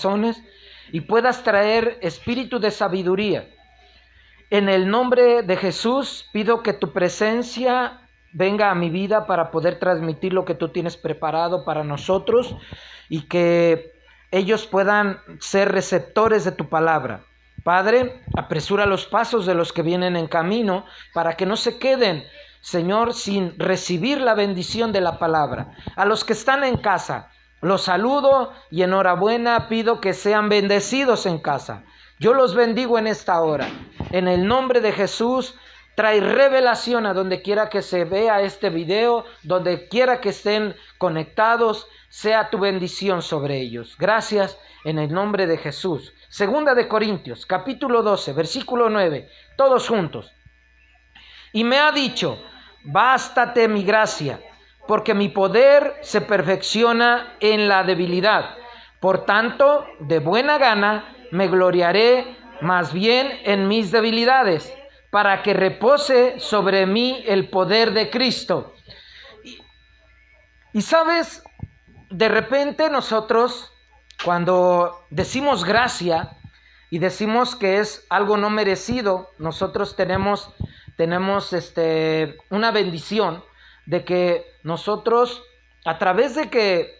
corazones y puedas traer espíritu de sabiduría. En el nombre de Jesús pido que tu presencia venga a mi vida para poder transmitir lo que tú tienes preparado para nosotros y que ellos puedan ser receptores de tu palabra. Padre, apresura los pasos de los que vienen en camino para que no se queden, Señor, sin recibir la bendición de la palabra. A los que están en casa, los saludo y enhorabuena, pido que sean bendecidos en casa. Yo los bendigo en esta hora. En el nombre de Jesús, trae revelación a donde quiera que se vea este video, donde quiera que estén conectados, sea tu bendición sobre ellos. Gracias en el nombre de Jesús. Segunda de Corintios, capítulo 12, versículo 9, todos juntos. Y me ha dicho, bástate mi gracia, porque mi poder se perfecciona en la debilidad. Por tanto, de buena gana me gloriaré más bien en mis debilidades, para que repose sobre mí el poder de Cristo. Y sabes, de repente nosotros, cuando decimos gracia y decimos que es algo no merecido, nosotros tenemos una bendición de que nosotros, a través de que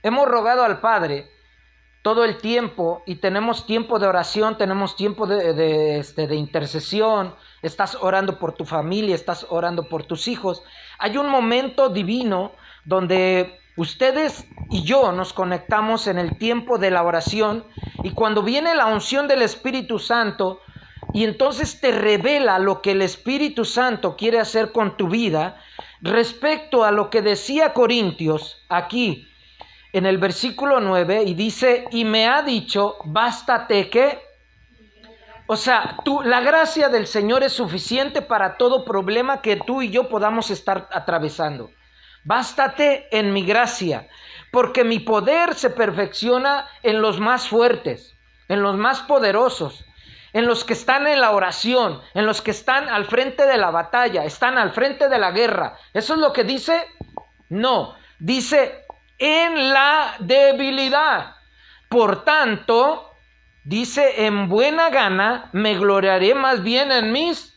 hemos rogado al Padre todo el tiempo y tenemos tiempo de oración, tenemos tiempo de intercesión, estás orando por tu familia, estás orando por tus hijos, hay un momento divino donde ustedes y yo nos conectamos en el tiempo de la oración, y cuando viene la unción del Espíritu Santo y entonces te revela lo que el Espíritu Santo quiere hacer con tu vida respecto a lo que decía Corintios aquí en el versículo 9, y dice, y me ha dicho, bástate ¿qué? O sea, la gracia del Señor es suficiente para todo problema que tú y yo podamos estar atravesando. Bástate en mi gracia, porque mi poder se perfecciona en los más fuertes, en los más poderosos, en los que están en la oración, en los que están al frente de la batalla, están al frente de la guerra. ¿Eso es lo que dice? No, dice en la debilidad. Por tanto, dice, en buena gana me gloriaré más bien en mis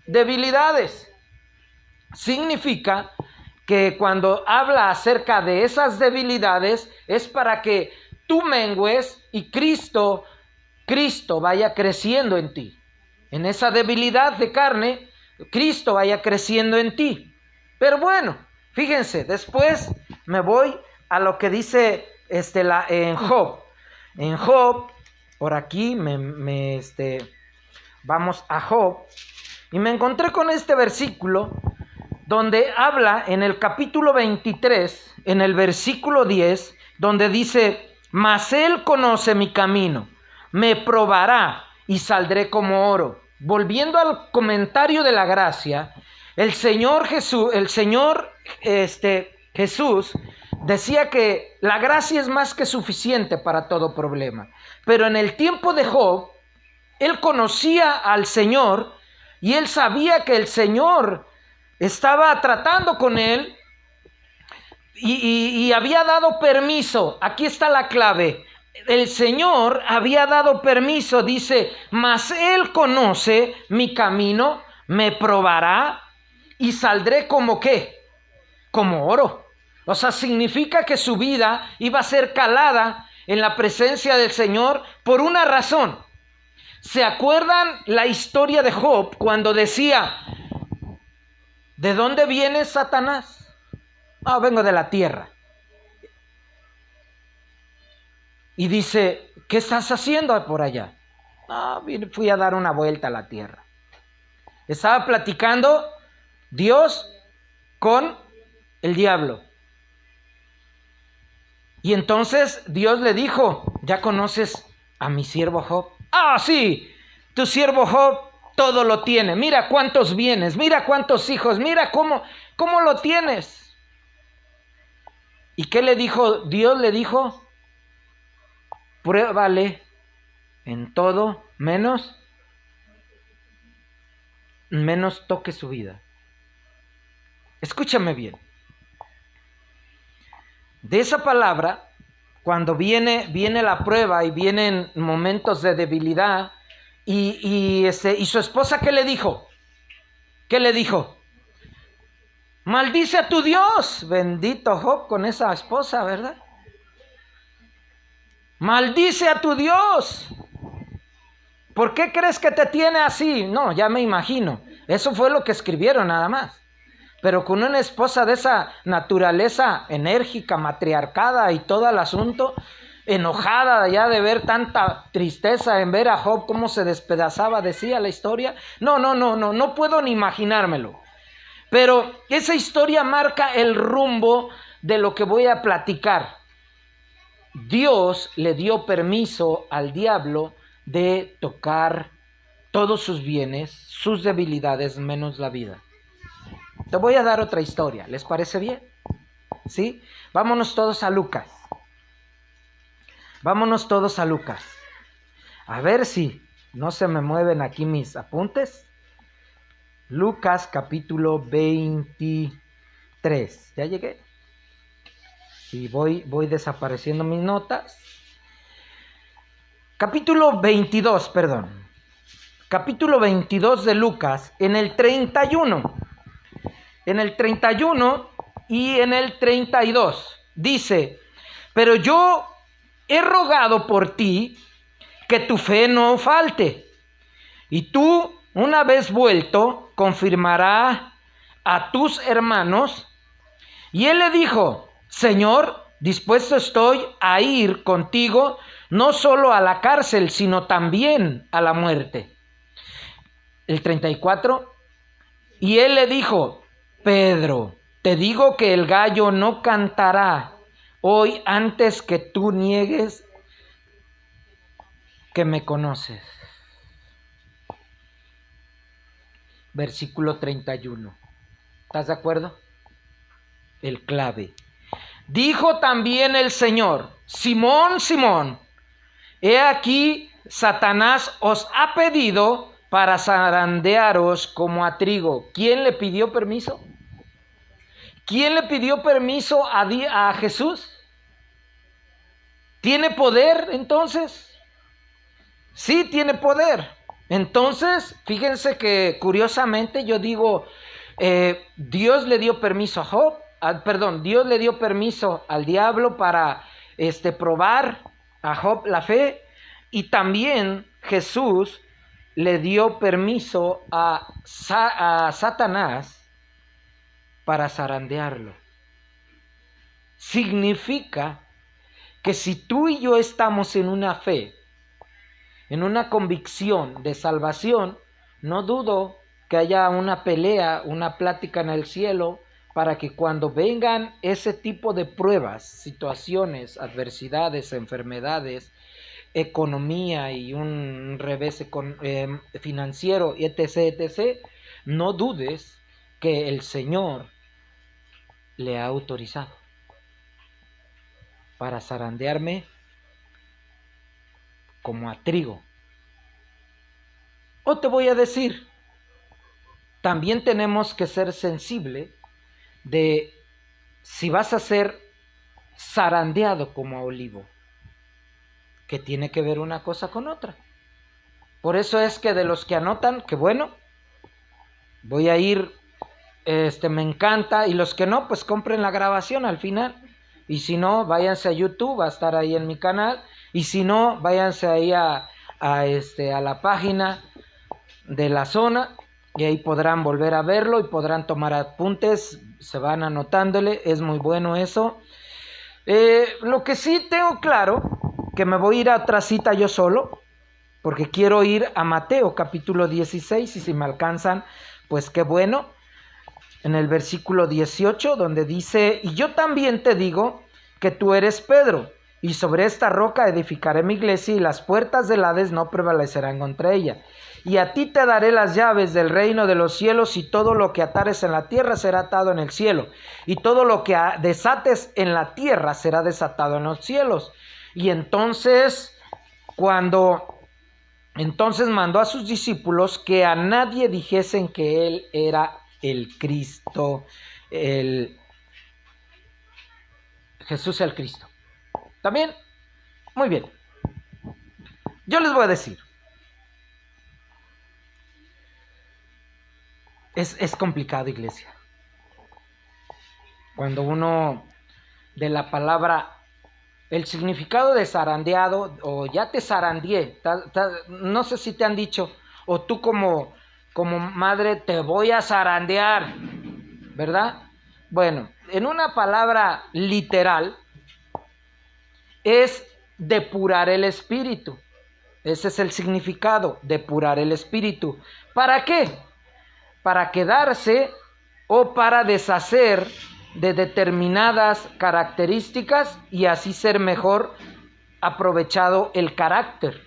debilidades. Significa que cuando habla acerca de esas debilidades es para que tú mengues y Cristo vaya creciendo en ti. En esa debilidad de carne, Cristo vaya creciendo en ti. Pero bueno, fíjense, después me voy a lo que dice en Job. En Job, por aquí vamos a Job, y me encontré con este versículo donde habla en el capítulo 23, en el versículo 10, donde dice, mas él conoce mi camino, me probará y saldré como oro. Volviendo al comentario de la gracia, el Señor Jesús decía que la gracia es más que suficiente para todo problema. Pero en el tiempo de Job, él conocía al Señor y él sabía que el Señor estaba tratando con él y había dado permiso. Aquí está la clave. El Señor había dado permiso, dice, mas él conoce mi camino, me probará y saldré como ¿qué? Como oro. O sea, significa que su vida iba a ser calada en la presencia del Señor por una razón. ¿Se acuerdan la historia de Job cuando decía, ¿de dónde viene Satanás? Ah, vengo de la tierra. Y dice, ¿qué estás haciendo por allá? Ah, fui a dar una vuelta a la tierra. Estaba platicando Dios con el diablo. Y entonces Dios le dijo, ¿ya conoces a mi siervo Job? Ah, sí, tu siervo Job todo lo tiene. Mira cuántos bienes, mira cuántos hijos, mira cómo lo tienes. ¿Y qué le dijo? Dios le dijo, pruébale en todo, menos toque su vida. Escúchame bien. De esa palabra, cuando viene la prueba y vienen momentos de debilidad, y su esposa, ¿qué le dijo? ¿Qué le dijo? Maldice a tu Dios. Bendito Job con esa esposa, ¿verdad? Maldice a tu Dios. ¿Por qué crees que te tiene así? No, ya me imagino. Eso fue lo que escribieron nada más. Pero con una esposa de esa naturaleza enérgica, matriarcada y todo el asunto, enojada ya de ver tanta tristeza en ver a Job cómo se despedazaba, decía la historia. No puedo ni imaginármelo. Pero esa historia marca el rumbo de lo que voy a platicar. Dios le dio permiso al diablo de tocar todos sus bienes, sus debilidades, menos la vida. Te voy a dar otra historia, ¿les parece bien? ¿Sí? Vámonos todos a Lucas. Vámonos todos a Lucas. A ver si no se me mueven aquí mis apuntes. Lucas capítulo 23. ¿Ya llegué? Y voy desapareciendo mis notas. Capítulo 22, perdón. Capítulo 22 de Lucas, en el 31. En el 31 y en el 32. Dice: pero yo he rogado por ti que tu fe no falte. Y tú, una vez vuelto, confirmará a tus hermanos. Y él le dijo: Señor, dispuesto estoy a ir contigo, no solo a la cárcel, sino también a la muerte. El 34. Y él le dijo: Pedro, te digo que el gallo no cantará hoy antes que tú niegues que me conoces. Versículo 31. ¿Estás de acuerdo? El clave. Dijo también el Señor: Simón, Simón, he aquí Satanás os ha pedido para zarandearos como a trigo. ¿Quién le pidió permiso? ¿Quién le pidió permiso a Jesús? ¿Tiene poder entonces? Sí, tiene poder. Entonces, fíjense que curiosamente yo digo, Dios le dio permiso a Job, Dios le dio permiso al diablo para probar a Job la fe, y también Jesús le dio permiso a Satanás para zarandearlo. Significa que si tú y yo estamos en una fe, en una convicción de salvación, no dudo que haya una pelea, una plática en el cielo, para que cuando vengan ese tipo de pruebas, situaciones, adversidades, enfermedades, economía y un revés financiero, etc., no dudes que el Señor le ha autorizado para zarandearme como a trigo. O te voy a decir, también tenemos que ser sensible de si vas a ser zarandeado como a olivo, que tiene que ver una cosa con otra. Por eso es que de los que anotan, que bueno, voy a ir, me encanta, y los que no, pues compren la grabación al final, y si no, váyanse a YouTube, va a estar ahí en mi canal, y si no, váyanse ahí a la página de la zona, y ahí podrán volver a verlo y podrán tomar apuntes, se van anotándole, es muy bueno eso. Lo que sí tengo claro, que me voy a ir a otra cita yo solo, porque quiero ir a Mateo capítulo 16, y si me alcanzan, pues qué bueno, en el versículo 18, donde dice: y yo también te digo que tú eres Pedro, y sobre esta roca edificaré mi iglesia, y las puertas del Hades no prevalecerán contra ella. Y a ti te daré las llaves del reino de los cielos, y todo lo que atares en la tierra será atado en el cielo, y todo lo que desates en la tierra será desatado en los cielos. Y entonces mandó a sus discípulos que a nadie dijesen que él era el Cristo, Jesús el Cristo. ¿También? Muy bien. Yo les voy a decir. Es complicado, iglesia. Cuando uno de la palabra, el significado de zarandeado, o ya te zarandeé, no sé si te han dicho, o tú como madre te voy a zarandear, ¿verdad? Bueno, en una palabra literal es depurar el espíritu. Ese es el significado, depurar el espíritu. ¿Para qué? Para quedarse o para deshacer de determinadas características y así ser mejor aprovechado el carácter.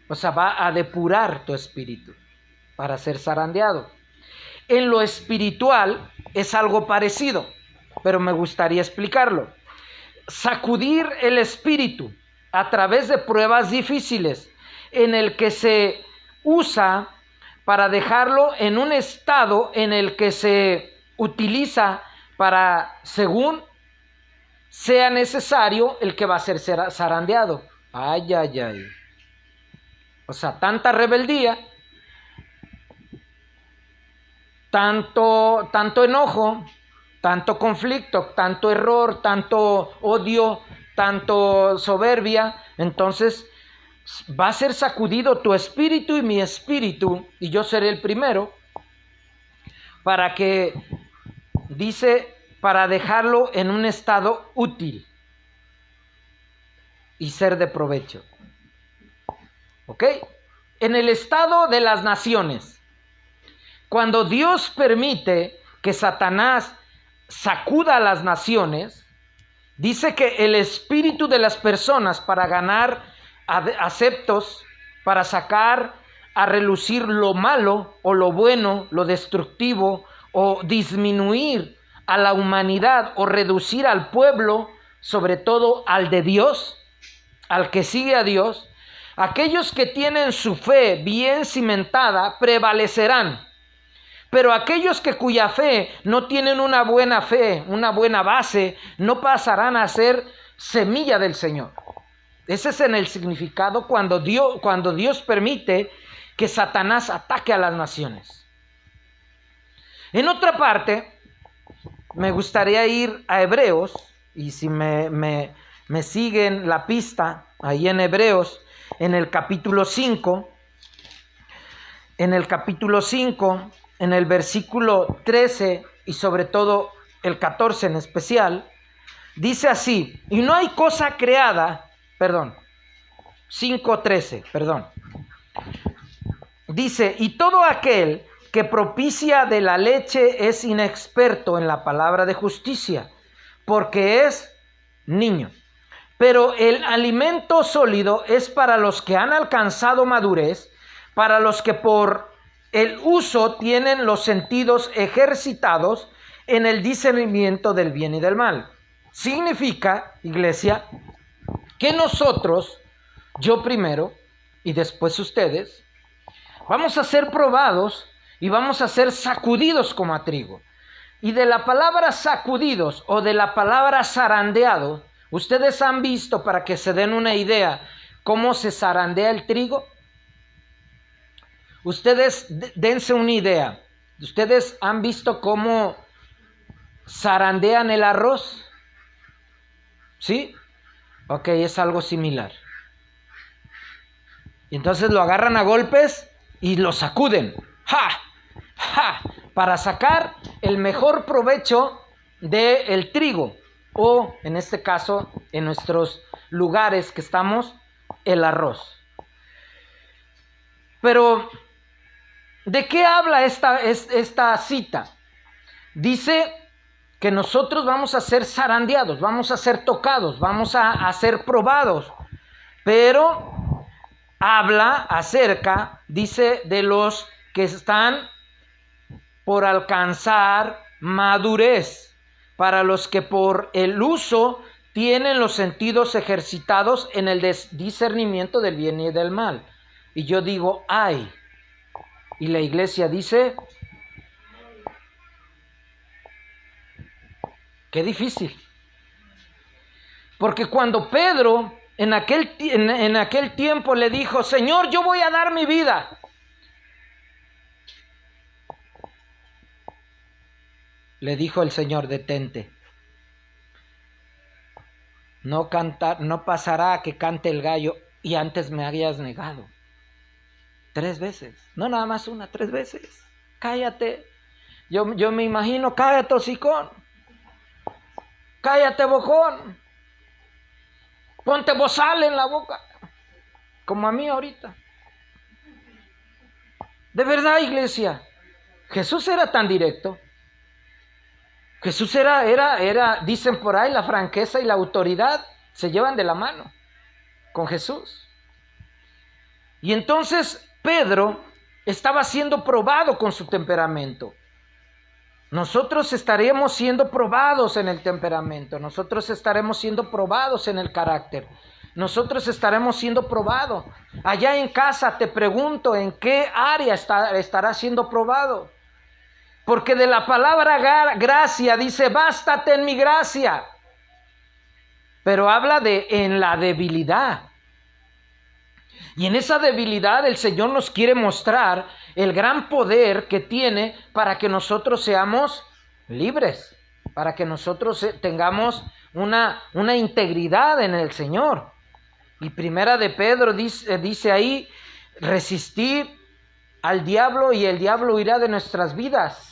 O sea, va a depurar tu espíritu para ser zarandeado. En lo espiritual es algo parecido, pero me gustaría explicarlo. Sacudir el espíritu a través de pruebas difíciles en el que se usa para dejarlo en un estado en el que se utiliza para, según sea necesario, el que va a ser zarandeado. Ay, ay, ay. O sea, tanta rebeldía, tanto enojo, tanto conflicto, tanto error, tanto odio, tanto soberbia. Entonces va a ser sacudido tu espíritu y mi espíritu, y yo seré el primero, para que, dice, para dejarlo en un estado útil y ser de provecho. ¿Ok? En el estado de las naciones, cuando Dios permite que Satanás sacuda a las naciones, dice que el espíritu de las personas, para ganar aceptos, para sacar a relucir lo malo o lo bueno, lo destructivo, o disminuir a la humanidad o reducir al pueblo, sobre todo al de Dios, al que sigue a Dios, aquellos que tienen su fe bien cimentada prevalecerán. Pero aquellos cuya fe no tienen una buena fe, una buena base, no pasarán a ser semilla del Señor. Ese es en el significado cuando Dios permite que Satanás ataque a las naciones. En otra parte, me gustaría ir a Hebreos, y si me siguen la pista, ahí en Hebreos, en el capítulo 5, en el versículo 13 y sobre todo el 14 en especial, dice así: y no hay cosa creada, 5:13, dice, y todo aquel que propicia de la leche es inexperto en la palabra de justicia, porque es niño. Pero el alimento sólido es para los que han alcanzado madurez, para los que por el uso tienen los sentidos ejercitados en el discernimiento del bien y del mal. Significa, iglesia, que nosotros, yo primero y después ustedes, vamos a ser probados y vamos a ser sacudidos como a trigo. Y de la palabra sacudidos o de la palabra zarandeado, ¿ustedes han visto, para que se den una idea, cómo se zarandea el trigo? Ustedes dense una idea. ¿Ustedes han visto cómo zarandean el arroz? ¿Sí? Ok, es algo similar. Y entonces lo agarran a golpes y lo sacuden. ¡Ja! ¡Ja! Para sacar el mejor provecho del trigo. O, en este caso, en nuestros lugares que estamos, el arroz. Pero, ¿de qué habla esta cita? Dice que nosotros vamos a ser zarandeados, vamos a ser tocados, vamos a ser probados. Pero habla acerca, dice, de los que están por alcanzar madurez, para los que por el uso tienen los sentidos ejercitados en el discernimiento del bien y del mal. Y yo digo, ay. Y la iglesia dice, qué difícil. Porque cuando Pedro en aquel tiempo le dijo, Señor, yo voy a dar mi vida, le dijo el Señor, detente. No pasará que cante el gallo y antes me hayas negado 3 veces. No nada más una, 3 veces. Cállate. Yo me imagino, cállate, hocicón. Cállate, bojón. Ponte bozal en la boca. Como a mí ahorita. De verdad, iglesia. Jesús era tan directo. Jesús era, dicen por ahí, la franqueza y la autoridad se llevan de la mano con Jesús. Y entonces Pedro estaba siendo probado con su temperamento. Nosotros estaremos siendo probados en el temperamento, nosotros estaremos siendo probados en el carácter, nosotros estaremos siendo probados. Allá en casa te pregunto, ¿en qué área estará siendo probado? Porque de la palabra gracia dice, bástate en mi gracia. Pero habla en la debilidad. Y en esa debilidad el Señor nos quiere mostrar el gran poder que tiene para que nosotros seamos libres, para que nosotros tengamos una integridad en el Señor. Y primera de Pedro dice ahí, resistir al diablo y el diablo huirá de nuestras vidas.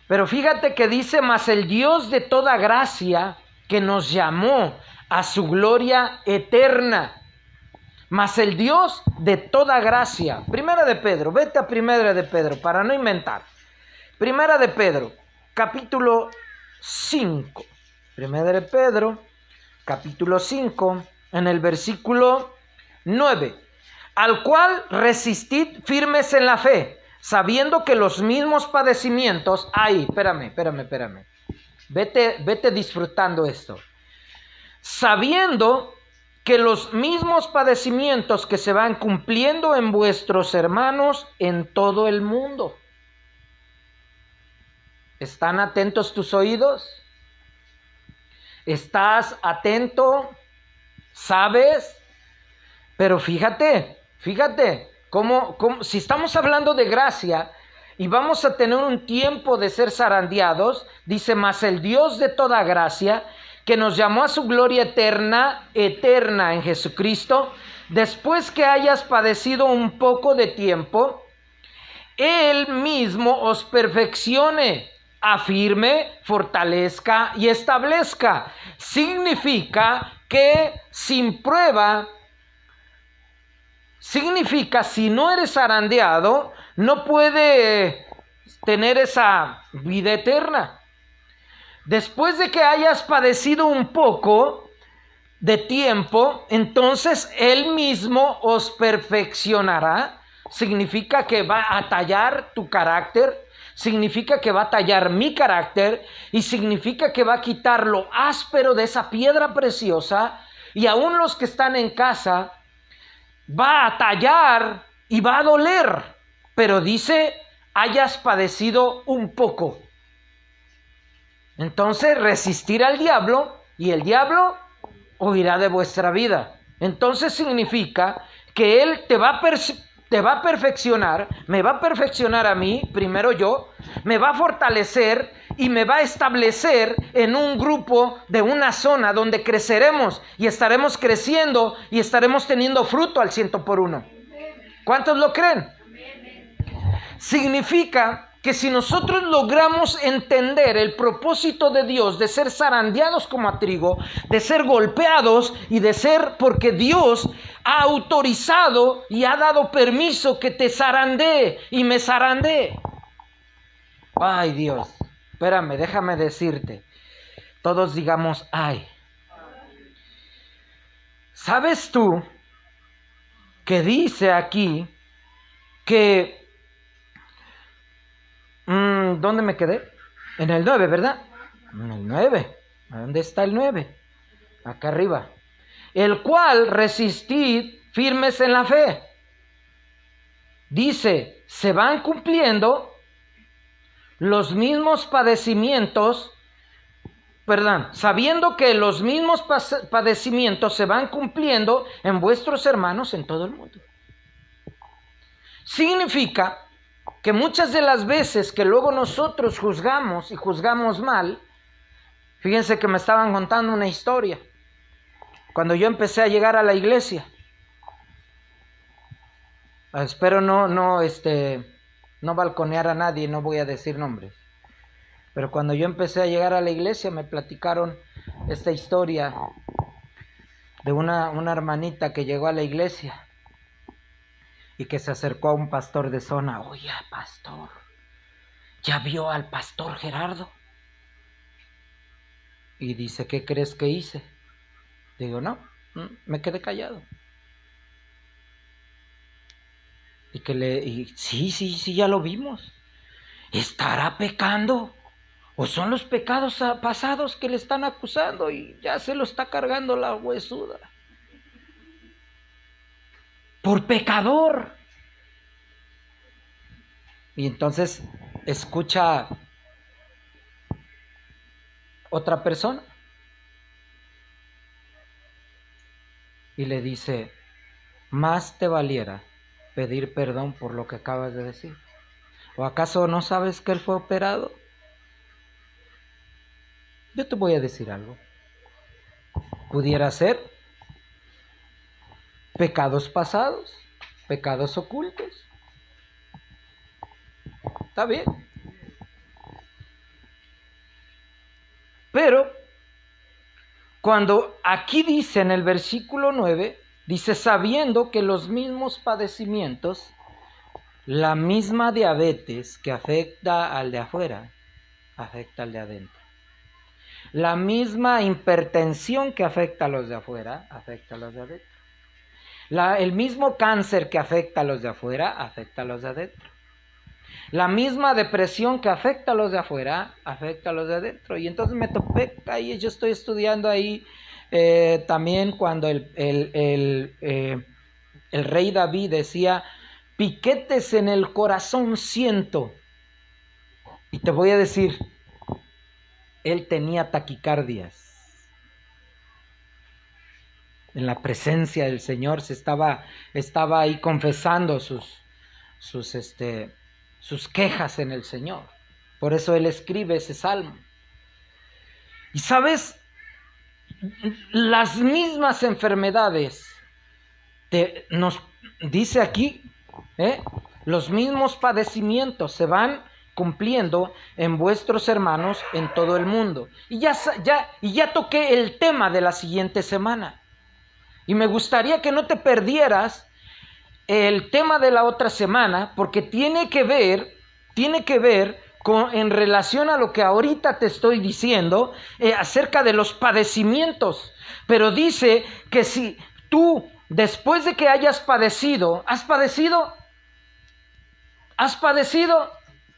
Pero fíjate que dice, mas el Dios de toda gracia que nos llamó a su gloria eterna. Mas el Dios de toda gracia. Primera de Pedro, vete a Primera de Pedro para no inventar. Primera de Pedro, capítulo 5. Primera de Pedro, capítulo 5, en el versículo 9. Al cual resistid firmes en la fe, sabiendo que los mismos padecimientos... Espérame. Vete disfrutando esto. Sabiendo que los mismos padecimientos que se van cumpliendo en vuestros hermanos en todo el mundo. ¿Están atentos tus oídos? ¿Estás atento? ¿Sabes? Pero fíjate, si estamos hablando de gracia y vamos a tener un tiempo de ser zarandeados, dice, mas el Dios de toda gracia, que nos llamó a su gloria eterna en Jesucristo, después que hayas padecido un poco de tiempo, Él mismo os perfeccione, afirme, fortalezca y establezca. Significa que sin prueba, si no eres zarandeado, no puede tener esa vida eterna. Después de que hayas padecido un poco de tiempo, entonces Él mismo os perfeccionará. Significa que va a tallar tu carácter, significa que va a tallar mi carácter y significa que va a quitar lo áspero de esa piedra preciosa, y aún los que están en casa va a tallar y va a doler, pero dice, hayas padecido un poco. Entonces resistir al diablo y el diablo huirá de vuestra vida. Entonces significa que Él te va a perfeccionar, me va a perfeccionar a mí, primero yo, me va a fortalecer y me va a establecer en un grupo de una zona donde creceremos y estaremos creciendo y estaremos teniendo fruto al 100%. ¿Cuántos lo creen? Significa que si nosotros logramos entender el propósito de Dios de ser zarandeados como a trigo, de ser golpeados y de ser, porque Dios ha autorizado y ha dado permiso que te zarandee y me zarandee. Ay, Dios, espérame, déjame decirte. Todos digamos, ay. ¿Sabes tú que dice aquí que... ¿dónde me quedé? En el 9, ¿verdad? En el 9. ¿Dónde está el 9? Acá arriba. El cual resistid firmes en la fe. Dice, se van cumpliendo los mismos padecimientos sabiendo que los mismos padecimientos se van cumpliendo en vuestros hermanos en todo el mundo. Significa que muchas de las veces que luego nosotros juzgamos y juzgamos mal, fíjense que me estaban contando una historia. Cuando yo empecé a llegar a la iglesia, espero no balconear a nadie, no voy a decir nombres. Pero cuando yo empecé a llegar a la iglesia me platicaron esta historia de una hermanita que llegó a la iglesia y que se acercó a un pastor de zona. Oye, pastor, ¿ya vio al pastor Gerardo? Y dice, ¿qué crees que hice? Digo, no, me quedé callado. Y sí, ya lo vimos. ¿Estará pecando? ¿O son los pecados pasados que le están acusando y ya se lo está cargando la huesuda? Por pecador. Y entonces escucha otra persona y le dice, más te valiera pedir perdón por lo que acabas de decir. ¿O acaso no sabes que él fue operado? Yo te voy a decir algo. Pudiera ser pecados pasados, pecados ocultos. Está bien. Pero cuando aquí dice en el versículo 9, dice, sabiendo que los mismos padecimientos, la misma diabetes que afecta al de afuera, afecta al de adentro. La misma hipertensión que afecta a los de afuera, afecta a los de adentro. El mismo cáncer que afecta a los de afuera, afecta a los de adentro. La misma depresión que afecta a los de afuera, afecta a los de adentro. Y entonces me topé ahí, yo estoy estudiando ahí también cuando el rey David decía, piquetes en el corazón siento. Y te voy a decir, él tenía taquicardias. En la presencia del Señor estaba ahí confesando sus quejas en el Señor. Por eso él escribe ese salmo. Y sabes, las mismas enfermedades, nos dice aquí, los mismos padecimientos se van cumpliendo en vuestros hermanos en todo el mundo. Y ya toqué el tema de la siguiente semana. Y me gustaría que no te perdieras el tema de la otra semana, porque tiene que ver en relación a lo que ahorita te estoy diciendo acerca de los padecimientos. Pero dice que si tú, después de que hayas padecido, ¿has padecido?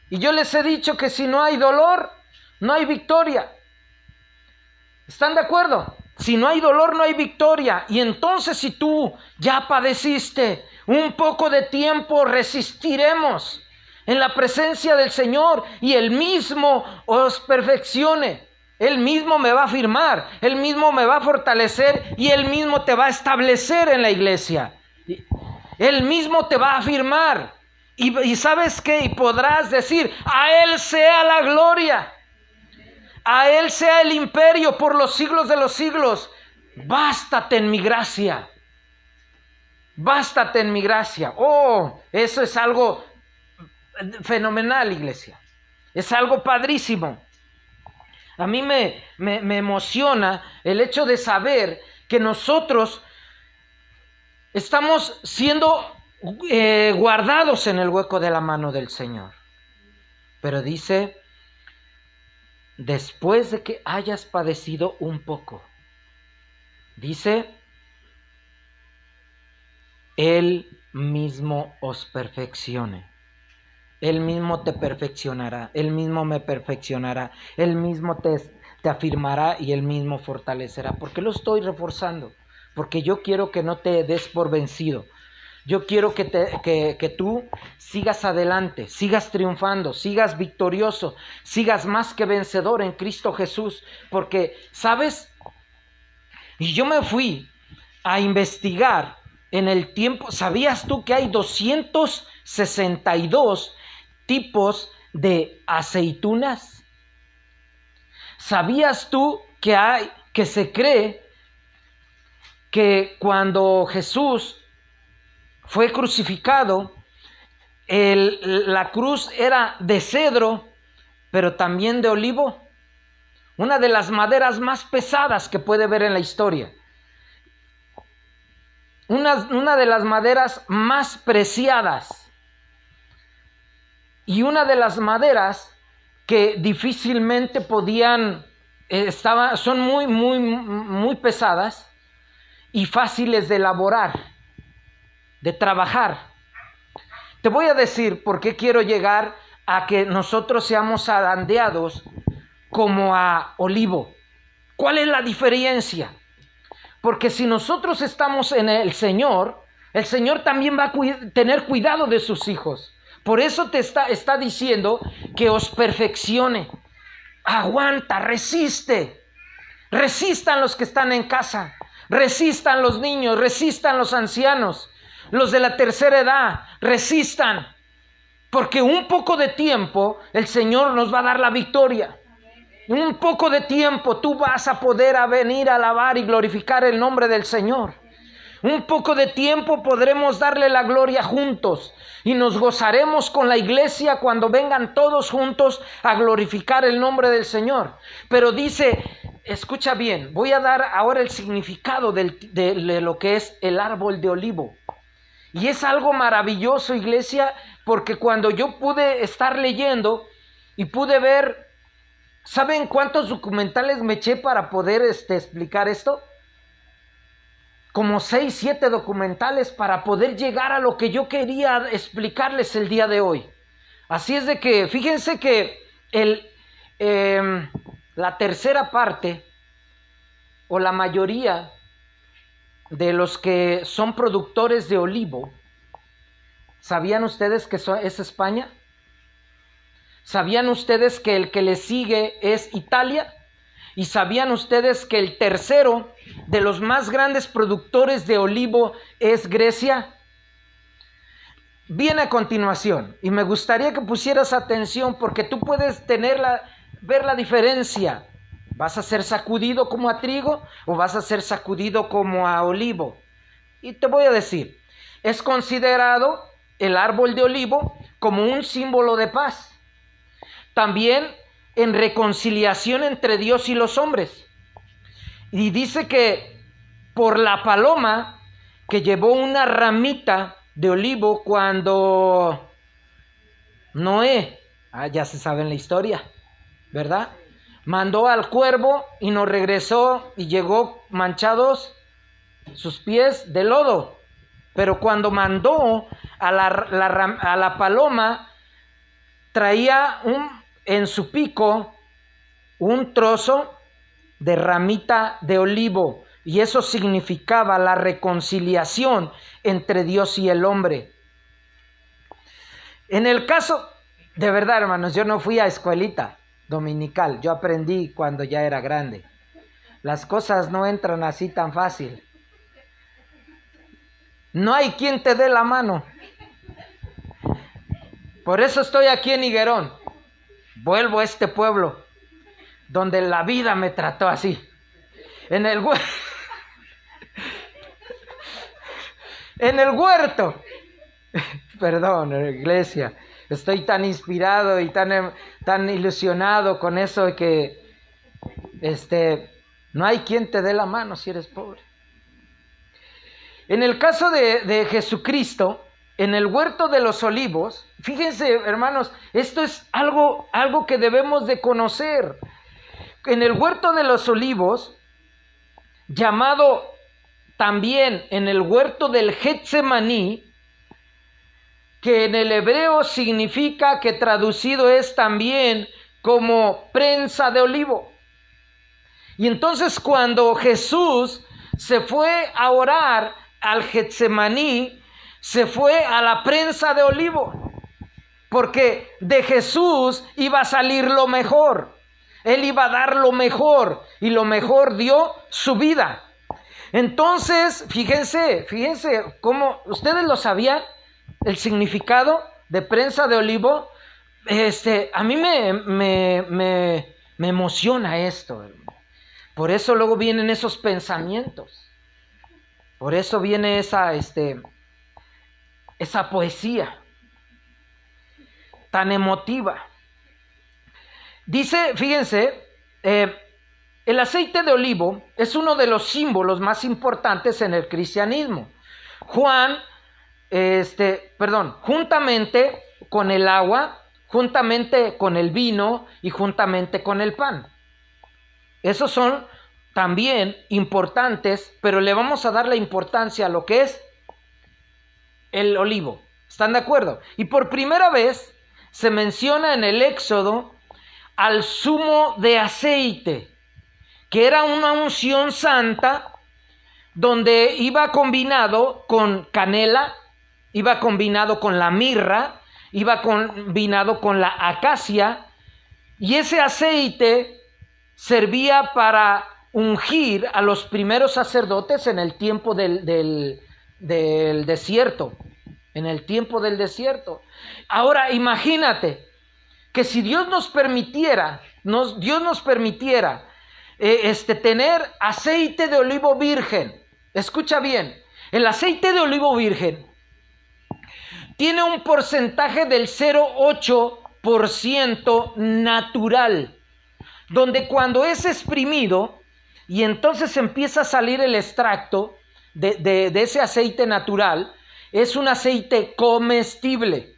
Y yo les he dicho que si no hay dolor, no hay victoria. ¿Están de acuerdo? Si no hay dolor, no hay victoria. Y entonces si tú ya padeciste, un poco de tiempo resistiremos en la presencia del Señor y Él mismo os perfeccione. Él mismo me va a afirmar, Él mismo me va a fortalecer y Él mismo te va a establecer en la iglesia. Él mismo te va a afirmar. Y ¿sabes qué? Y podrás decir, a Él sea la gloria. A Él sea el imperio por los siglos de los siglos. Bástate en mi gracia. Bástate en mi gracia. Oh, eso es algo fenomenal, iglesia. Es algo padrísimo. A mí me emociona el hecho de saber que nosotros estamos siendo guardados en el hueco de la mano del Señor. Pero dice, después de que hayas padecido un poco, dice, Él mismo os perfeccione. Él mismo te perfeccionará, Él mismo me perfeccionará, Él mismo te afirmará y Él mismo fortalecerá. ¿Por qué lo estoy reforzando? Porque yo quiero que no te des por vencido. yo quiero que tú sigas adelante, sigas triunfando, sigas victorioso, sigas más que vencedor en Cristo Jesús. Porque, ¿sabes? Y yo me fui a investigar en el tiempo. ¿Sabías tú que hay 262 tipos de aceitunas? ¿Sabías tú que se cree que cuando Jesús fue crucificado, la cruz era de cedro, pero también de olivo? Una de las maderas más pesadas que puede ver en la historia. Una de las maderas más preciadas. Y una de las maderas que difícilmente podían, son muy pesadas y fáciles de elaborar, de trabajar. Te voy a decir por qué quiero llegar a que nosotros seamos zarandeados como a olivo. ¿Cuál es la diferencia? Porque si nosotros estamos en el Señor también va a tener cuidado de sus hijos. Por eso te está diciendo que os perfeccione. Aguanta, resiste. Resistan los que están en casa. Resistan los niños, resistan los ancianos, los de la tercera edad, resistan. Porque un poco de tiempo el Señor nos va a dar la victoria. Un poco de tiempo tú vas a poder venir a alabar y glorificar el nombre del Señor. Un poco de tiempo podremos darle la gloria juntos y nos gozaremos con la iglesia cuando vengan todos juntos a glorificar el nombre del Señor. Pero dice, escucha bien, voy a dar ahora el significado de lo que es el árbol de olivo. Y es algo maravilloso, iglesia, porque cuando yo pude estar leyendo y pude ver, ¿saben cuántos documentales me eché para poder explicar esto? Como 6, 7 documentales para poder llegar a lo que yo quería explicarles el día de hoy. Así es de que, fíjense que la tercera parte, o la mayoría de los que son productores de olivo, ¿sabían ustedes que es España? ¿Sabían ustedes que el que le sigue es Italia? ¿Y sabían ustedes que el tercero de los más grandes productores de olivo es Grecia? Viene a continuación y me gustaría que pusieras atención porque tú puedes ver la diferencia. ¿Vas a ser sacudido como a trigo o vas a ser sacudido como a olivo? Y te voy a decir, es considerado el árbol de olivo como un símbolo de paz. También en reconciliación entre Dios y los hombres. Y dice que por la paloma que llevó una ramita de olivo cuando Noé, ya se sabe en la historia, ¿verdad? Mandó al cuervo y nos regresó y llegó manchados sus pies de lodo. Pero cuando mandó a la paloma, traía en su pico un trozo de ramita de olivo, y eso significaba la reconciliación entre Dios y el hombre. En el caso, de verdad, hermanos, yo no fui a escuelita dominical, yo aprendí cuando ya era grande. Las cosas no entran así tan fácil. No hay quien te dé la mano. Por eso estoy aquí en Higuerón. Vuelvo a este pueblo donde la vida me trató así. En el huerto. Perdón, iglesia. Estoy tan inspirado y tan ilusionado con eso de que no hay quien te dé la mano si eres pobre. En el caso de Jesucristo, en el huerto de los olivos, fíjense, hermanos, esto es algo que debemos de conocer. En el huerto de los olivos, llamado también en el huerto del Getsemaní, que en el hebreo significa, que traducido es también como prensa de olivo. Y entonces cuando Jesús se fue a orar al Getsemaní, se fue a la prensa de olivo, porque de Jesús iba a salir lo mejor. Él iba a dar lo mejor, y lo mejor dio su vida. Entonces, fíjense cómo, ¿ustedes lo sabían? El significado de prensa de olivo. A mí me emociona esto. Por eso luego vienen esos pensamientos. Por eso viene esa poesía tan emotiva. Dice, fíjense, el aceite de olivo es uno de los símbolos más importantes en el cristianismo. Juntamente con el agua, juntamente con el vino y juntamente con el pan. Esos son también importantes, pero le vamos a dar la importancia a lo que es el olivo. ¿Están de acuerdo? Y por primera vez se menciona en el Éxodo al zumo de aceite, que era una unción santa donde iba combinado con canela, iba combinado con la mirra, iba combinado con la acacia, y ese aceite servía para ungir a los primeros sacerdotes en el tiempo del desierto, en el tiempo del desierto. Ahora imagínate que si Dios nos permitiera tener aceite de olivo virgen. Escucha bien, el aceite de olivo virgen tiene un porcentaje del 0,8% natural, donde cuando es exprimido y entonces empieza a salir el extracto de ese aceite natural, es un aceite comestible.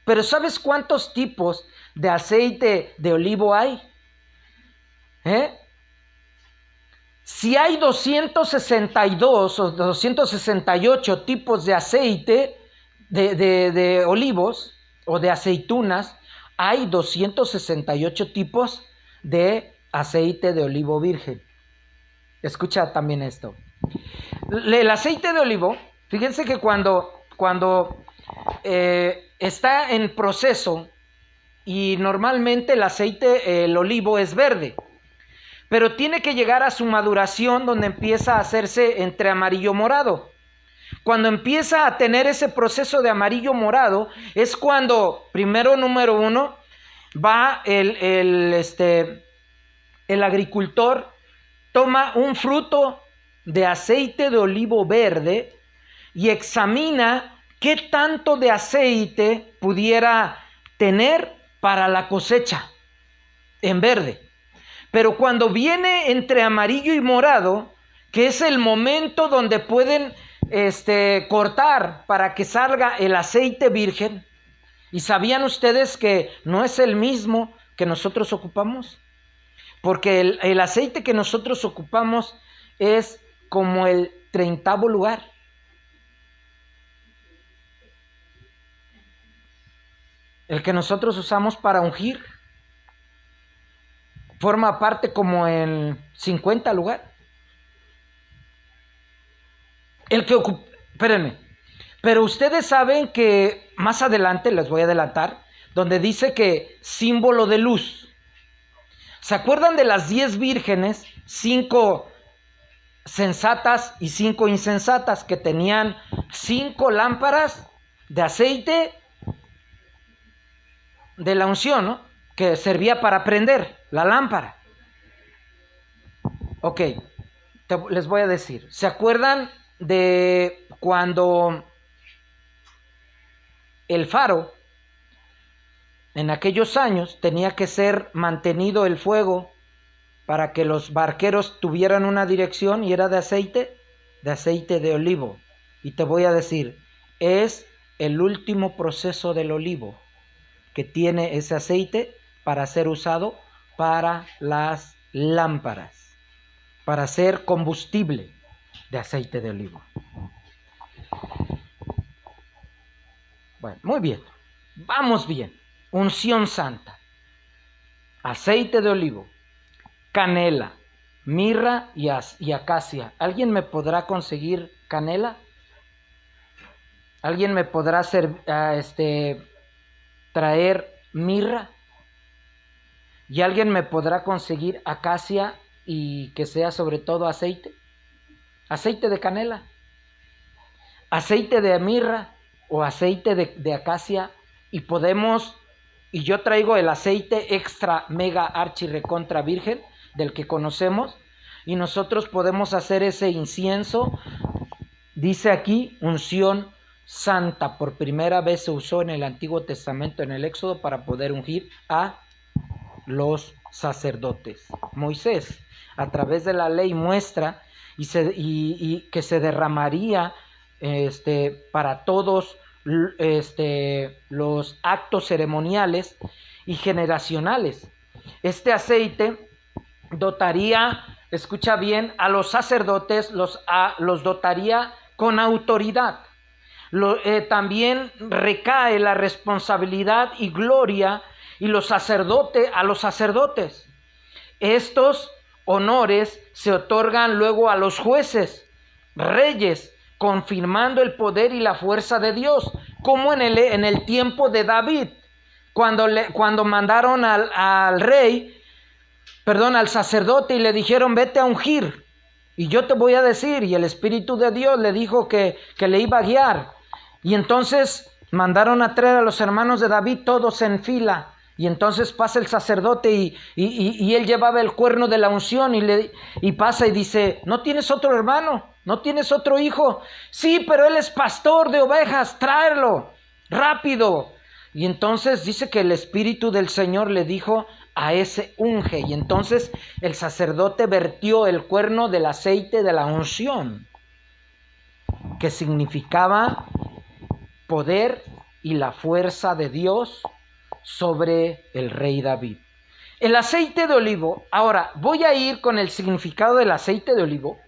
Pero ¿sabes cuántos tipos de aceite de olivo hay? Si hay 262 o 268 tipos de aceite de olivos o de aceitunas, hay 268 tipos de aceite de olivo virgen. Escucha también esto. El aceite de olivo, fíjense que cuando está en proceso, y normalmente el olivo es verde, pero tiene que llegar a su maduración donde empieza a hacerse entre amarillo morado. Cuando empieza a tener ese proceso de amarillo morado es cuando, número uno, va el agricultor, toma un fruto de aceite de olivo verde y examina qué tanto de aceite pudiera tener para la cosecha en verde. Pero cuando viene entre amarillo y morado, que es el momento donde pueden cortar para que salga el aceite virgen, ¿y sabían ustedes que no es el mismo que nosotros ocupamos? Porque el aceite que nosotros ocupamos es como el 30º lugar. El que nosotros usamos para ungir forma parte como en 50 lugar. Espérenme, pero ustedes saben que más adelante, les voy a adelantar, donde dice que símbolo de luz. ¿Se acuerdan de las 10 vírgenes? 5 sensatas y 5 insensatas, que tenían 5 lámparas de aceite de la unción, ¿no? Que servía para prender la lámpara. Ok, les voy a decir. ¿Se acuerdan de cuando el faro, en aquellos años, tenía que ser mantenido el fuego para que los barqueros tuvieran una dirección, y era de aceite de olivo? Y te voy a decir, es el último proceso del olivo que tiene ese aceite para ser usado para las lámparas, para hacer combustible de aceite de olivo. Bueno, muy bien, vamos bien. Unción santa, aceite de olivo, canela, mirra y acacia. ¿Alguien me podrá conseguir canela? ¿Alguien me podrá traer mirra? ¿Y alguien me podrá conseguir acacia y que sea sobre todo aceite? Aceite de canela, aceite de mirra o aceite de acacia, y yo traigo el aceite extra mega archi recontra virgen del que conocemos, y nosotros podemos hacer ese incienso. Dice aquí unción santa, por primera vez se usó en el Antiguo Testamento, en el Éxodo, para poder ungir a los sacerdotes. Moisés, a través de la ley, muestra y que se derramaría para todos los actos ceremoniales y generacionales. Este aceite dotaría, escucha bien, a los sacerdotes, los dotaría con autoridad. También recae la responsabilidad y gloria a los sacerdotes. Estos honores se otorgan luego a los jueces, reyes, confirmando el poder y la fuerza de Dios, como en el tiempo de David, cuando mandaron al sacerdote y le dijeron: vete a ungir, y yo te voy a decir, y el Espíritu de Dios le dijo que le iba a guiar, y entonces mandaron a traer a los hermanos de David todos en fila. Y entonces pasa el sacerdote y él llevaba el cuerno de la unción y pasa y dice: ¿no tienes otro hermano? ¿No tienes otro hijo? Sí, pero él es pastor de ovejas, tráelo, rápido. Y entonces dice que el Espíritu del Señor le dijo a ese: unge. Y entonces el sacerdote vertió el cuerno del aceite de la unción, que significaba poder y la fuerza de Dios sobre el rey David. El aceite de olivo, ahora voy a ir con el significado del aceite de olivo,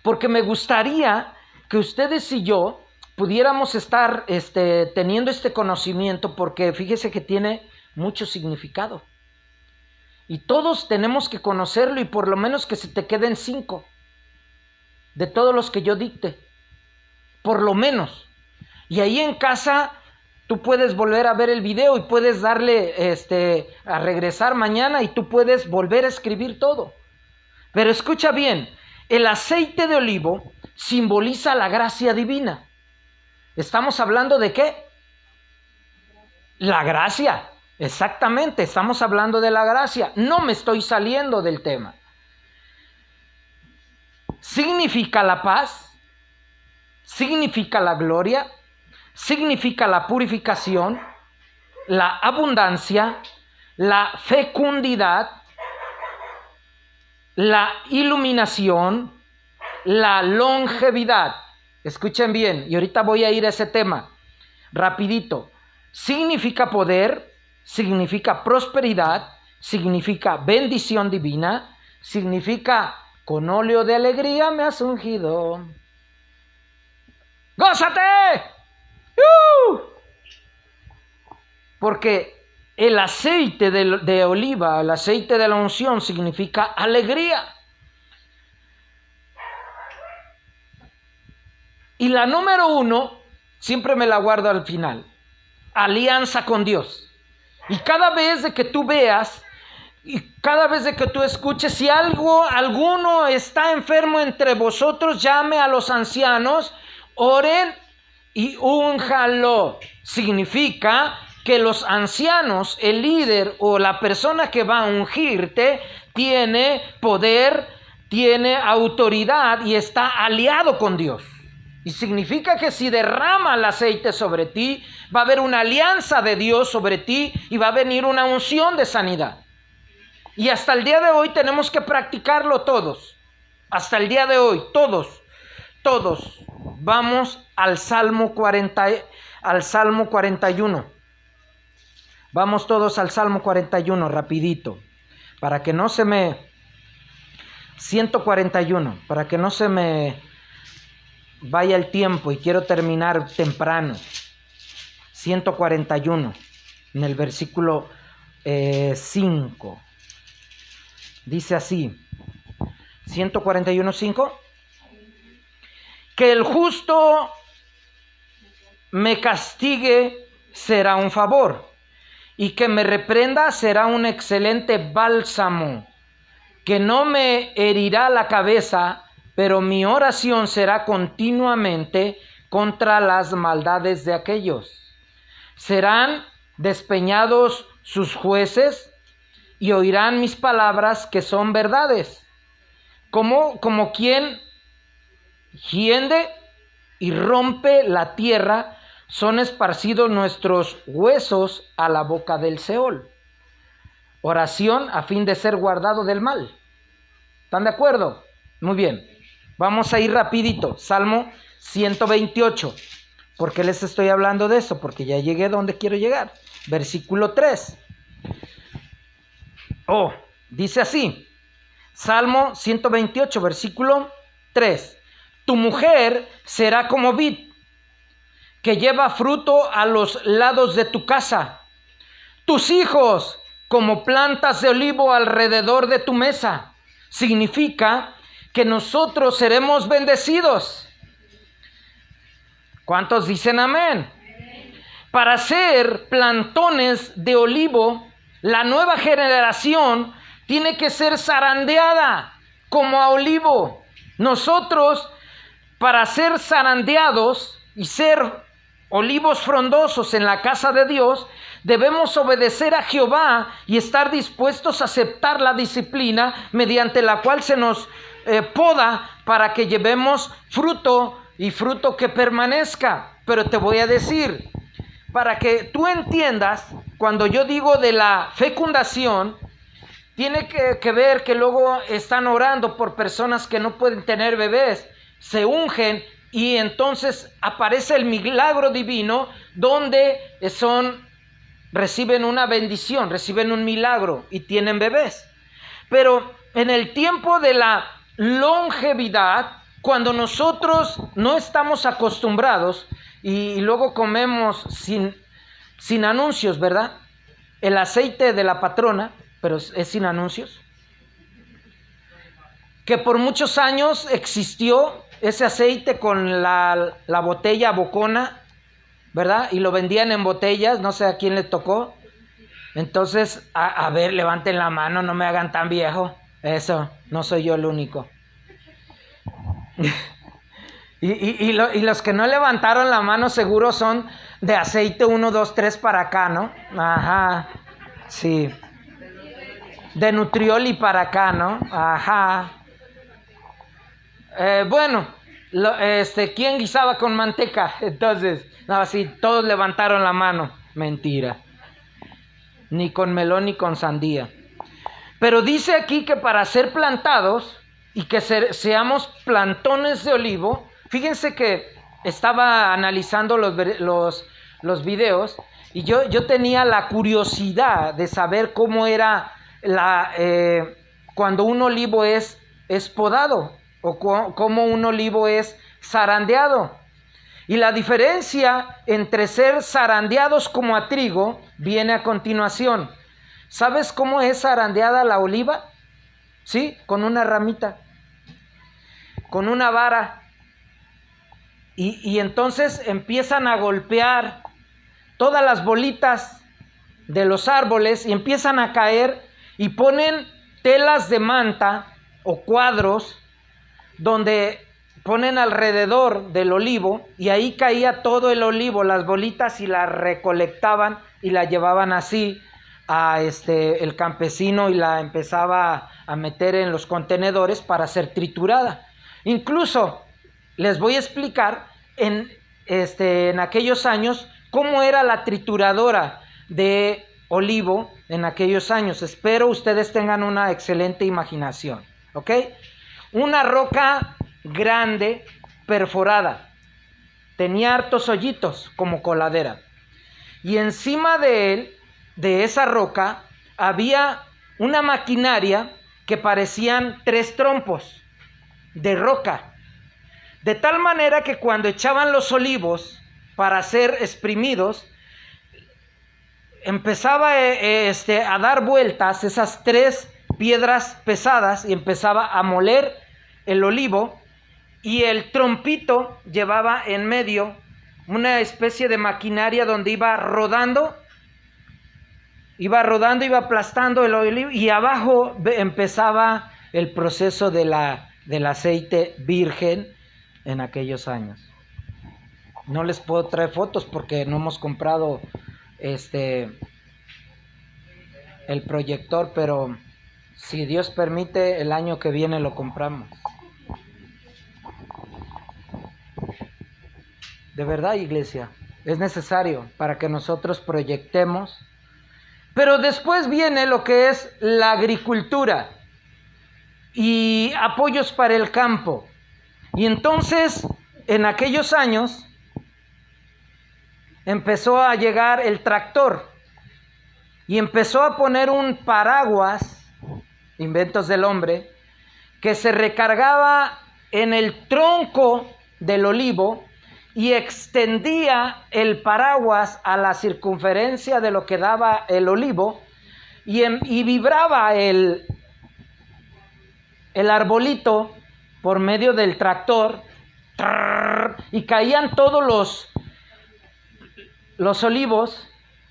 porque me gustaría que ustedes y yo pudiéramos estar teniendo este conocimiento, porque fíjese que tiene mucho significado. Y todos tenemos que conocerlo, y por lo menos que se te queden 5 de todos los que yo dicte, por lo menos. Y ahí en casa tú puedes volver a ver el video y puedes darle a regresar mañana y tú puedes volver a escribir todo. Pero escucha bien, el aceite de olivo simboliza la gracia divina. ¿Estamos hablando de qué? La gracia, exactamente, estamos hablando de la gracia. No me estoy saliendo del tema. Significa la paz, significa la gloria, significa la purificación, la abundancia, la fecundidad, la iluminación, la longevidad. Escuchen bien, y ahorita voy a ir a ese tema rapidito. Significa poder, significa prosperidad, significa bendición divina, significa con óleo de alegría me has ungido. ¡Gózate! Porque el aceite de oliva, el aceite de la unción, significa alegría. Y la número 1, siempre me la guardo al final: alianza con Dios. Y cada vez de que tú veas, y cada vez de que tú escuches, si alguno está enfermo entre vosotros, llame a los ancianos, oren y únjalo. Significa que los ancianos, el líder o la persona que va a ungirte, tiene poder, tiene autoridad y está aliado con Dios. Y significa que si derrama el aceite sobre ti, va a haber una alianza de Dios sobre ti y va a venir una unción de sanidad. Y hasta el día de hoy tenemos que practicarlo todos. Hasta el día de hoy, todos. Vamos al Salmo 41. Vamos todos al Salmo 41, rapidito. Para que no se me... 141, para que no se me vaya el tiempo y quiero terminar temprano. 141, en el versículo 5. Dice así, 141:5, que el justo me castigue será un favor, y que me reprenda será un excelente bálsamo, que no me herirá la cabeza, pero mi oración será continuamente contra las maldades de aquellos. Serán despeñados sus jueces y oirán mis palabras que son verdades. Como quien hiende y rompe la tierra, son esparcidos nuestros huesos a la boca del Seol. Oración a fin de ser guardado del mal. ¿Están de acuerdo? Muy bien. Vamos a ir rapidito. Salmo 128. ¿Por qué les estoy hablando de eso? Porque ya llegué donde quiero llegar. Versículo 3. Dice así. Salmo 128, versículo 3. Tu mujer será como vid, que lleva fruto a los lados de tu casa. Tus hijos como plantas de olivo alrededor de tu mesa. Significa que nosotros seremos bendecidos. ¿Cuántos dicen amén? Para ser plantones de olivo, la nueva generación tiene que ser zarandeada como a olivo. Nosotros, para ser zarandeados y ser olivos frondosos en la casa de Dios, debemos obedecer a Jehová y estar dispuestos a aceptar la disciplina mediante la cual se nos poda para que llevemos fruto y fruto que permanezca. Pero te voy a decir, para que tú entiendas, cuando yo digo de la fecundación, tiene que ver que luego están orando por personas que no pueden tener bebés, se ungen y entonces aparece el milagro divino donde reciben una bendición, reciben un milagro y tienen bebés. Pero en el tiempo de la longevidad, cuando nosotros no estamos acostumbrados y luego comemos sin anuncios, ¿verdad? El aceite de la patrona, pero es sin anuncios. Que por muchos años existió ese aceite con la botella bocona, ¿verdad? Y lo vendían en botellas, no sé a quién le tocó. Entonces, a ver, levanten la mano, no me hagan tan viejo. Eso, no soy yo el único. y los que no levantaron la mano seguro son de aceite 1, 2, 3 para acá, ¿no? Ajá, sí. De Nutrioli para acá, ¿no? Ajá. Bueno, ¿quién guisaba con manteca? Entonces, no, sí, todos levantaron la mano. Mentira. Ni con melón ni con sandía. Pero dice aquí que para ser plantados y que seamos plantones de olivo, fíjense que estaba analizando los videos y yo tenía la curiosidad de saber cómo era cuando un olivo es podado o cómo un olivo es zarandeado. Y la diferencia entre ser zarandeados como a trigo viene a continuación. ¿Sabes cómo es zarandeada la oliva? Sí, con una ramita, con una vara. Y entonces empiezan a golpear todas las bolitas de los árboles y empiezan a caer y ponen telas de manta o cuadros donde ponen alrededor del olivo y ahí caía todo el olivo, las bolitas, y la recolectaban y la llevaban así a el campesino y la empezaba a meter en los contenedores para ser triturada. Incluso les voy a explicar en aquellos años cómo era la trituradora de olivo en aquellos años. Espero ustedes tengan una excelente imaginación, ¿ok? Una roca grande, perforada, tenía hartos hoyitos como coladera, y encima de esa roca, había una maquinaria que parecían 3 trompos de roca, de tal manera que cuando echaban los olivos para ser exprimidos, empezaba a dar vueltas esas 3 piedras pesadas y empezaba a moler el olivo, y el trompito llevaba en medio una especie de maquinaria donde iba rodando, iba aplastando el olivo, y abajo empezaba el proceso del aceite virgen en aquellos años. No les puedo traer fotos porque no hemos comprado el proyector, pero si Dios permite, el año que viene lo compramos. De verdad, iglesia, es necesario para que nosotros proyectemos. Pero después viene lo que es la agricultura y apoyos para el campo. Y entonces, en aquellos años, empezó a llegar el tractor y empezó a poner un paraguas, inventos del hombre, que se recargaba en el tronco del olivo y extendía el paraguas a la circunferencia de lo que daba el olivo, y vibraba el arbolito por medio del tractor, y caían todos los olivos,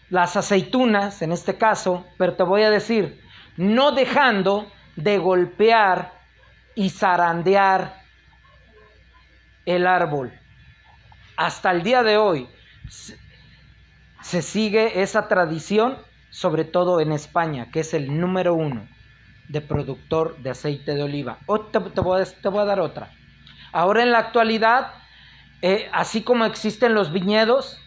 las aceitunas en este caso, pero te voy a decir, no dejando de golpear y zarandear el árbol. Hasta el día de hoy se sigue esa tradición, sobre todo en España, que es el número 1 de productor de aceite de oliva. Te voy a dar otra. Ahora en la actualidad, así como existen los viñedos,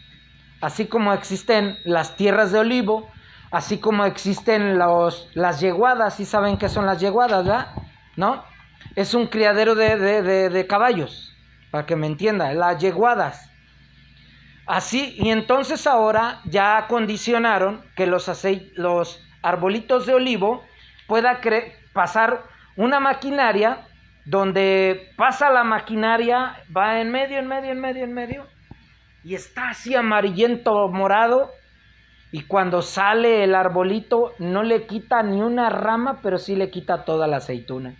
así como existen las tierras de olivo, así como existen las yeguadas. ¿Sí saben qué son las yeguadas, verdad? ¿No? Es un criadero de caballos, para que me entienda, las yeguadas. Así, y entonces ahora ya acondicionaron que los arbolitos de olivo pueda pasar una maquinaria, donde pasa la maquinaria, va en medio, y está así amarillento, morado, y cuando sale el arbolito no le quita ni una rama, pero sí le quita toda la aceituna.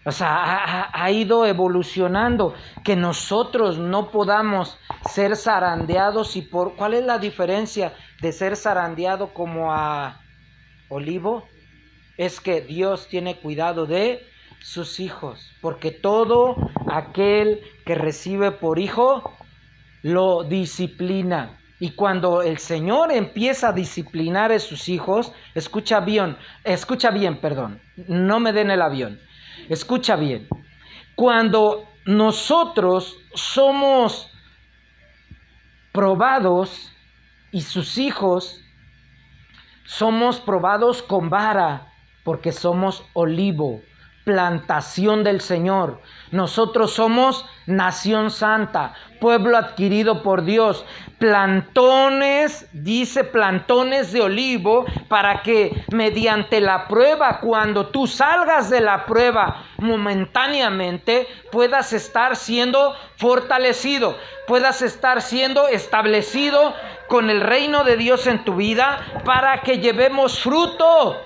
O sea, ha ido evolucionando, que nosotros no podamos ser zarandeados. ¿Cuál es la diferencia de ser zarandeado como a olivo? Es que Dios tiene cuidado de sus hijos, porque todo aquel que recibe por hijo lo disciplina. Y cuando el Señor empieza a disciplinar a sus hijos, escucha bien, no me den el avión. Escucha bien, cuando nosotros somos probados y sus hijos somos probados con vara, porque somos olivo, plantación del Señor. Nosotros somos nación santa, pueblo adquirido por Dios, plantones de olivo, para que mediante la prueba, cuando tú salgas de la prueba momentáneamente, puedas estar siendo fortalecido, puedas estar siendo establecido con el reino de Dios en tu vida, para que llevemos fruto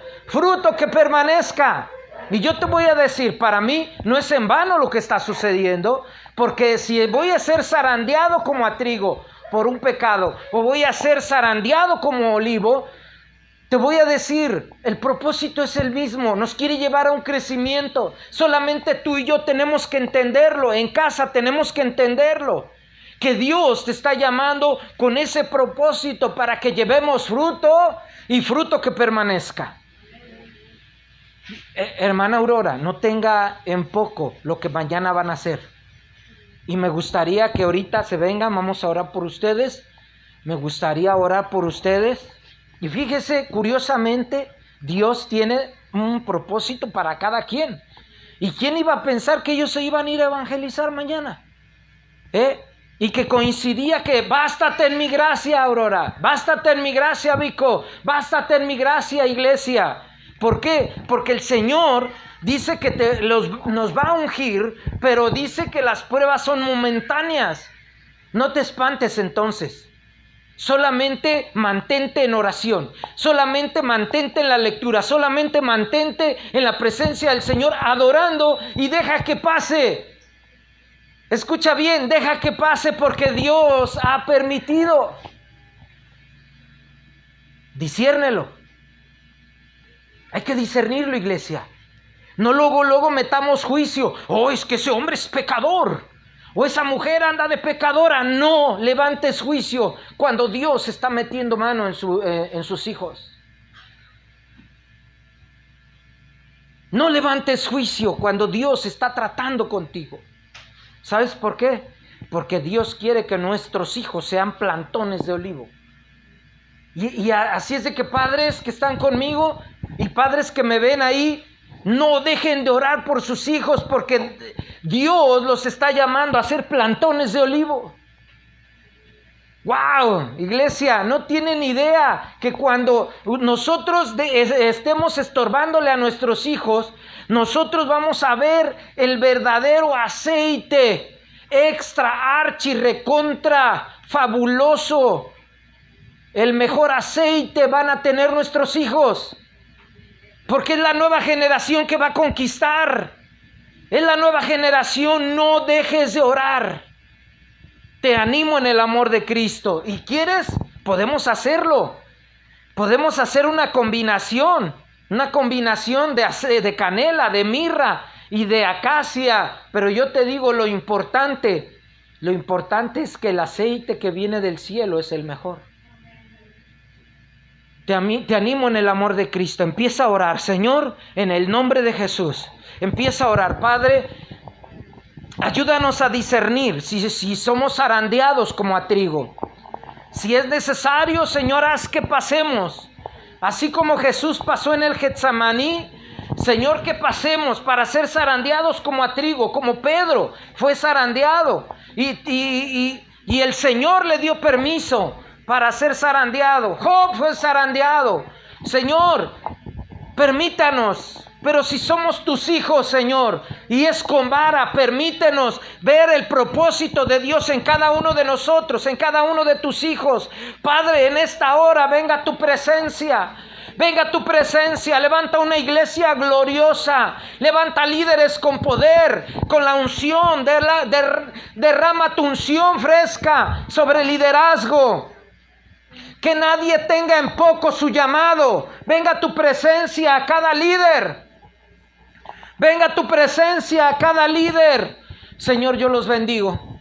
que permanezca. Y yo te voy a decir, para mí no es en vano lo que está sucediendo, porque si voy a ser zarandeado como a trigo por un pecado, o voy a ser zarandeado como olivo, te voy a decir, el propósito es el mismo, nos quiere llevar a un crecimiento. Solamente tú y yo tenemos que entenderlo, en casa tenemos que entenderlo, que Dios te está llamando con ese propósito, para que llevemos fruto, y fruto que permanezca. Hermana Aurora, no tenga en poco lo que mañana van a hacer. Y me gustaría que ahorita se vengan, vamos a orar por ustedes. Me gustaría orar por ustedes. Y fíjese, curiosamente, Dios tiene un propósito para cada quien. ¿Y quién iba a pensar que ellos se iban a ir a evangelizar mañana? Y que coincidía que bástate en mi gracia, Aurora, bástate en mi gracia, Vico, bástate en mi gracia, iglesia. ¿Por qué? Porque el Señor dice que nos va a ungir, pero dice que las pruebas son momentáneas. No te espantes entonces. Solamente mantente en oración, solamente mantente en la lectura, solamente mantente en la presencia del Señor adorando, y deja que pase. Escucha bien, deja que pase porque Dios ha permitido. Disciérnelo. Hay que discernirlo, iglesia. No luego metamos juicio. Oh, es que ese hombre es pecador. O esa mujer anda de pecadora. No levantes juicio cuando Dios está metiendo mano en sus hijos. No levantes juicio cuando Dios está tratando contigo. ¿Sabes por qué? Porque Dios quiere que nuestros hijos sean plantones de olivo. Y así es de que padres que están conmigo y padres que me ven ahí, no dejen de orar por sus hijos, porque Dios los está llamando a ser plantones de olivo. ¡Wow! Iglesia, no tienen idea que cuando nosotros estemos estorbándole a nuestros hijos, nosotros vamos a ver el verdadero aceite extra, archi, recontra, fabuloso. El mejor aceite van a tener nuestros hijos, porque es la nueva generación que va a conquistar. Es la nueva generación. No dejes de orar. Te animo en el amor de Cristo. ¿Y quieres? Podemos hacerlo. Podemos hacer una combinación de canela, de mirra y de acacia. Pero yo te digo lo importante es que el aceite que viene del cielo es el mejor. Te animo en el amor de Cristo. Empieza a orar, Señor, en el nombre de Jesús. Empieza a orar, Padre. Ayúdanos a discernir si somos zarandeados como a trigo. Si es necesario, Señor, haz que pasemos. Así como Jesús pasó en el Getsemaní, Señor, que pasemos para ser zarandeados como a trigo, como Pedro fue zarandeado. Y el Señor le dio permiso para ser zarandeado. Job fue zarandeado. Señor, permítanos. Pero si somos tus hijos, Señor, y es con vara, permítenos ver el propósito de Dios en cada uno de nosotros, en cada uno de tus hijos. Padre, en esta hora venga tu presencia. Venga tu presencia, levanta una iglesia gloriosa, levanta líderes con poder, con la unción, derrama tu unción fresca sobre el liderazgo. Que nadie tenga en poco su llamado. Venga tu presencia a cada líder. Venga tu presencia a cada líder. Señor, yo los bendigo.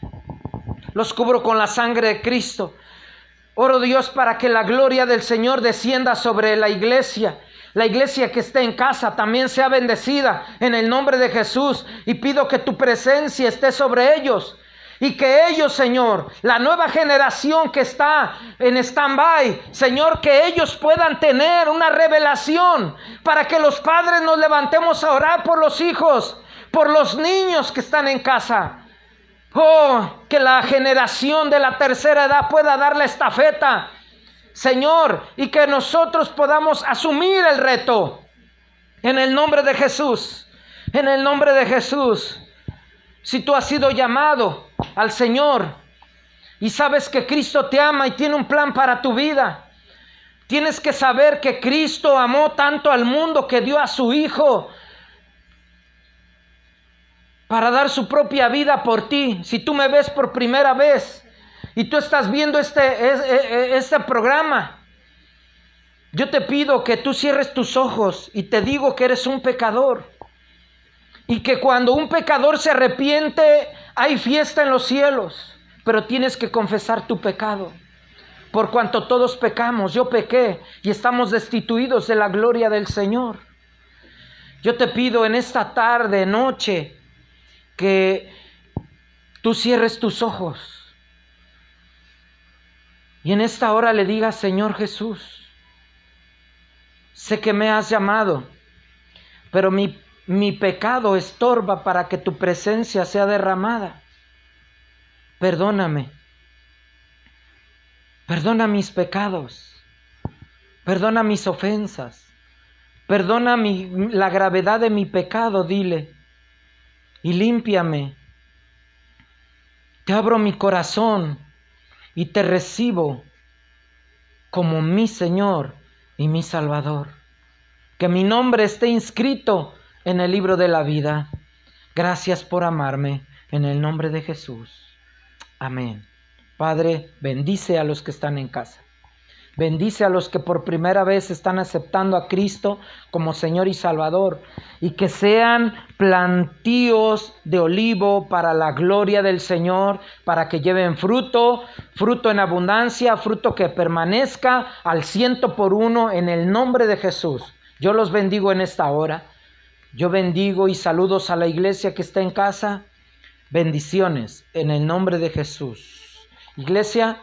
Los cubro con la sangre de Cristo. Oro, Dios, para que la gloria del Señor descienda sobre la iglesia. La iglesia que esté en casa también sea bendecida en el nombre de Jesús. Y pido que tu presencia esté sobre ellos. Y que ellos, Señor, la nueva generación que está en stand-by, Señor, que ellos puedan tener una revelación para que los padres nos levantemos a orar por los hijos, por los niños que están en casa. Oh, que la generación de la tercera edad pueda dar la estafeta, Señor, y que nosotros podamos asumir el reto. En el nombre de Jesús, en el nombre de Jesús. Si tú has sido llamado al Señor y sabes que Cristo te ama y tiene un plan para tu vida, tienes que saber que Cristo amó tanto al mundo que dio a su Hijo para dar su propia vida por ti. Si tú me ves por primera vez y tú estás viendo este programa, yo te pido que tú cierres tus ojos y te digo que eres un pecador. Y que cuando un pecador se arrepiente, hay fiesta en los cielos. Pero tienes que confesar tu pecado. Por cuanto todos pecamos, yo pequé y estamos destituidos de la gloria del Señor. Yo te pido en esta tarde, noche, que tú cierres tus ojos. Y en esta hora le digas, Señor Jesús, sé que me has llamado, pero mi pecado estorba para que tu presencia sea derramada. Perdóname. Perdona mis pecados. Perdona mis ofensas. Perdona la gravedad de mi pecado, dile. Y límpiame. Te abro mi corazón y te recibo como mi Señor y mi Salvador. Que mi nombre esté inscrito en el libro de la vida. Gracias por amarme. En el nombre de Jesús. Amén. Padre, bendice a los que están en casa. Bendice a los que por primera vez están aceptando a Cristo como Señor y Salvador, y que sean plantíos de olivo para la gloria del Señor, para que lleven fruto, fruto en abundancia, fruto que permanezca al 100% en el nombre de Jesús. Yo los bendigo en esta hora. Yo bendigo y saludos a la iglesia que está en casa. Bendiciones en el nombre de Jesús. Iglesia,